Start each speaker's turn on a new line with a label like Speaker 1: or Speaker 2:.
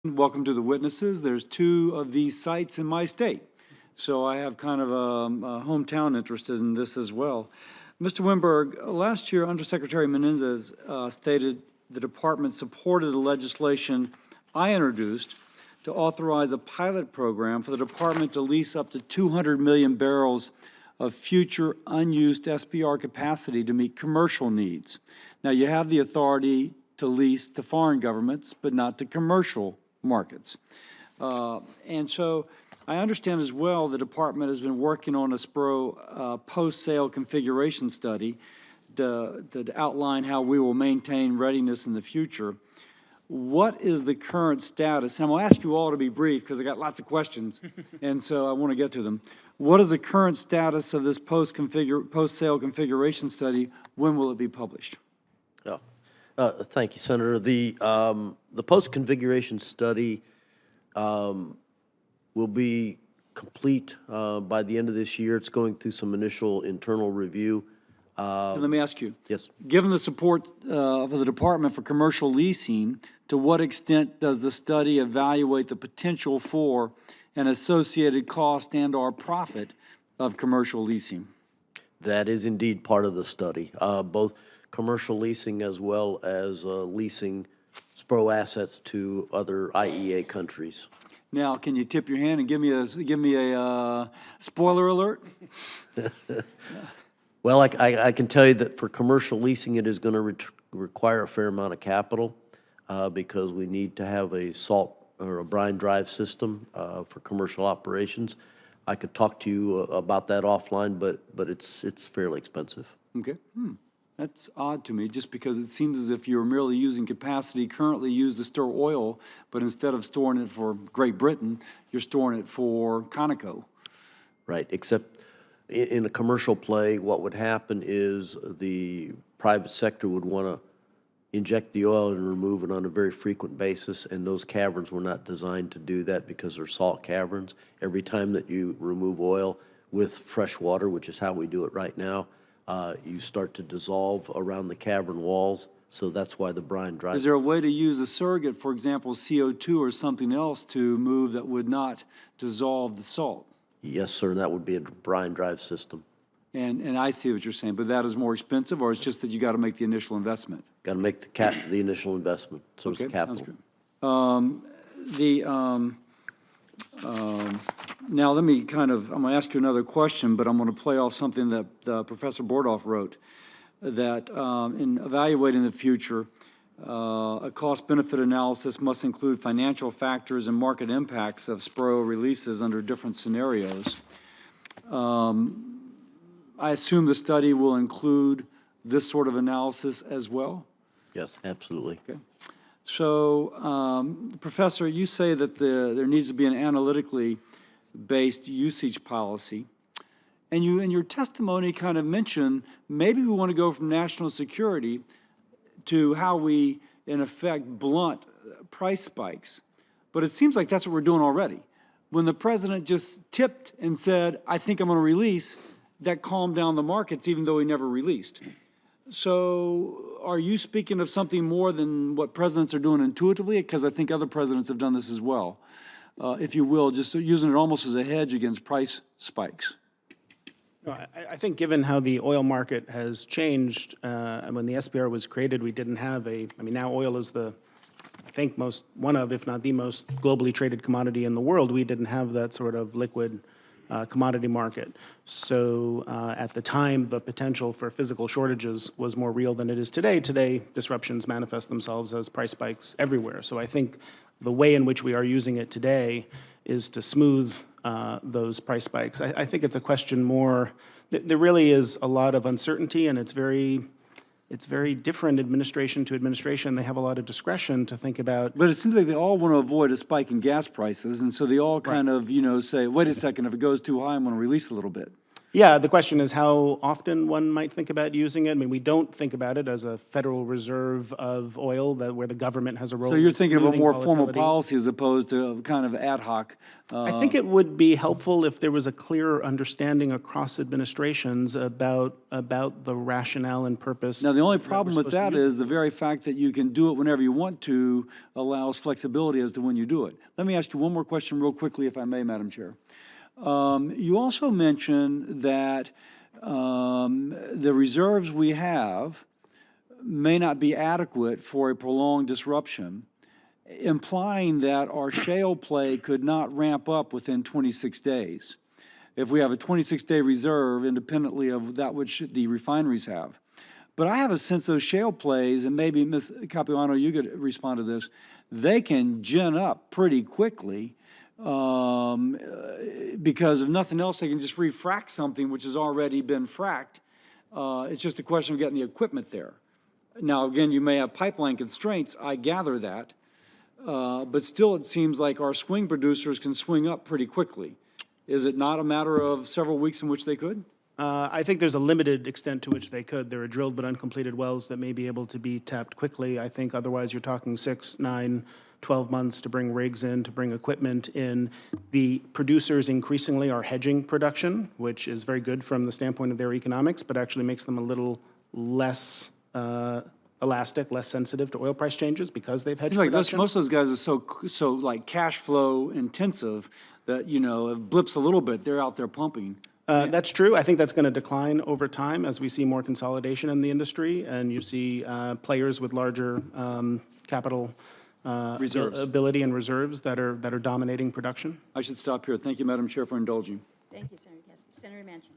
Speaker 1: Welcome to the witnesses. There's two of these sites in my state, so I have kind of a hometown interest in this as well. Mr. Wimberg, last year Undersecretary Menendez stated the department supported the legislation I introduced to authorize a pilot program for the department to lease up to 200 million barrels of future unused SPR capacity to meet commercial needs. Now, you have the authority to lease to foreign governments, but not to commercial markets. And so I understand as well the department has been working on a SPRO post-sale configuration study to outline how we will maintain readiness in the future. What is the current status? And I'm going to ask you all to be brief because I got lots of questions, and so I want to get to them. What is the current status of this post-sale configuration study? When will it be published?
Speaker 2: Thank you, Senator. The post-configuration study will be complete by the end of this year. It's going through some initial internal review.
Speaker 1: And let me ask you.
Speaker 2: Yes.
Speaker 1: Given the support of the Department for Commercial Leasing, to what extent does the study evaluate the potential for an associated cost and/or profit of commercial leasing?
Speaker 2: That is indeed part of the study, both commercial leasing as well as leasing SPRO assets to other IEA countries.
Speaker 1: Now, can you tip your hand and give me a spoiler alert?
Speaker 2: Well, I can tell you that for commercial leasing, it is going to require a fair amount of capital because we need to have a salt or a brine drive system for commercial operations. I could talk to you about that offline, but it's fairly expensive.
Speaker 1: Okay. That's odd to me, just because it seems as if you're merely using capacity currently used to store oil, but instead of storing it for Great Britain, you're storing it for Conoco.
Speaker 2: Right, except in a commercial play, what would happen is the private sector would want to inject the oil and remove it on a very frequent basis, and those caverns were not designed to do that because they're salt caverns. Every time that you remove oil with fresh water, which is how we do it right now, you start to dissolve around the cavern walls, so that's why the brine drives.
Speaker 1: Is there a way to use a surrogate, for example, CO2 or something else to move that would not dissolve the salt?
Speaker 2: Yes, sir, that would be a brine drive system.
Speaker 1: And I see what you're saying, but that is more expensive, or it's just that you got to make the initial investment?
Speaker 2: Got to make the initial investment, so
Speaker 1: okay,
Speaker 2: it's capital.
Speaker 1: Sounds good. Now let me I'm going to ask you another question, but I'm going to play off something that Professor Bordoff wrote, that in evaluating the future, a cost-benefit analysis must include financial factors and market impacts of SPRO releases under different scenarios. I assume the study will include this sort of analysis as well?
Speaker 2: Yes, absolutely.
Speaker 1: Okay. So, Professor, you say that there needs to be an analytically based usage policy. And you, in your testimony, kind of mentioned maybe we want to go from national security to how we, in effect, blunt price spikes. But it seems like that's what we're doing already. When the president just tipped and said, I think I'm going to release, that calmed down the markets, even though he never released. So are you speaking of something more than what presidents are doing intuitively? Because I think other presidents have done this as well. If you will, just using it almost as a hedge against price spikes.
Speaker 3: No, I think given how the oil market has changed, and when the SPR was created, we didn't have now oil is one of, if not the most globally traded commodity in the world. We didn't have that sort of liquid commodity market. So at the time, the potential for physical shortages was more real than it is today. Today, disruptions manifest themselves as price spikes everywhere. So I think the way in which we are using it today is to smooth those price spikes. I think it's a question more, there really is a lot of uncertainty, and it's very different administration to administration. They have a lot of discretion to think about.
Speaker 1: But it seems like they all want to avoid a spike in gas prices, and so they all kind of, say, wait a second, if it goes too high, I'm going to release a little bit.
Speaker 3: Yeah, the question is how often one might think about using it. I mean, we don't think about it as a Federal Reserve of oil, where the government has a role
Speaker 1: So you're
Speaker 3: in
Speaker 1: thinking of a
Speaker 3: smoothing
Speaker 1: more formal
Speaker 3: volatility.
Speaker 1: policy as opposed to kind of ad hoc?
Speaker 3: I think it would be helpful if there was a clearer understanding across administrations about the rationale and purpose.
Speaker 1: Now, the only
Speaker 3: that we're
Speaker 1: problem with
Speaker 3: supposed to
Speaker 1: that
Speaker 3: use it
Speaker 1: is the very fact that you can do it whenever you want to allows flexibility as to when you do it. Let me ask you one more question real quickly, if I may, Madam Chair. You also mentioned that the reserves we have may not be adequate for a prolonged disruption, implying that our shale play could not ramp up within 26 days. If we have a 26-day reserve independently of that which the refineries have. But I have a sense those shale plays, and maybe Ms. Capuano, you could respond to this, they can gin up pretty quickly because if nothing else, they can just refract something which has already been fracked. It's just a question of getting the equipment there. Now, again, you may have pipeline constraints, I gather that, but still it seems like our swing producers can swing up pretty quickly. Is it not a matter of several weeks in which they could?
Speaker 3: I think there's a limited extent to which they could. There are drilled but uncompleted wells that may be able to be tapped quickly. I think otherwise you're talking 6, 9, 12 months to bring rigs in, to bring equipment in. The producers increasingly are hedging production, which is very good from the standpoint of their economics, but actually makes them a little less elastic, less sensitive to oil price changes because they've hedged
Speaker 1: Seems like
Speaker 3: production.
Speaker 1: most of those guys are so like cash flow intensive that, you know, if blips a little bit, they're out there pumping.
Speaker 3: That's true. I think that's going to decline over time as we see more consolidation in the industry and you see players with larger capital
Speaker 1: Reserves.
Speaker 3: ability and reserves that are dominating production.
Speaker 1: I should stop here. Thank you, Madam Chair, for indulging.
Speaker 4: Thank you, Senator Cassidy. Senator Manchin.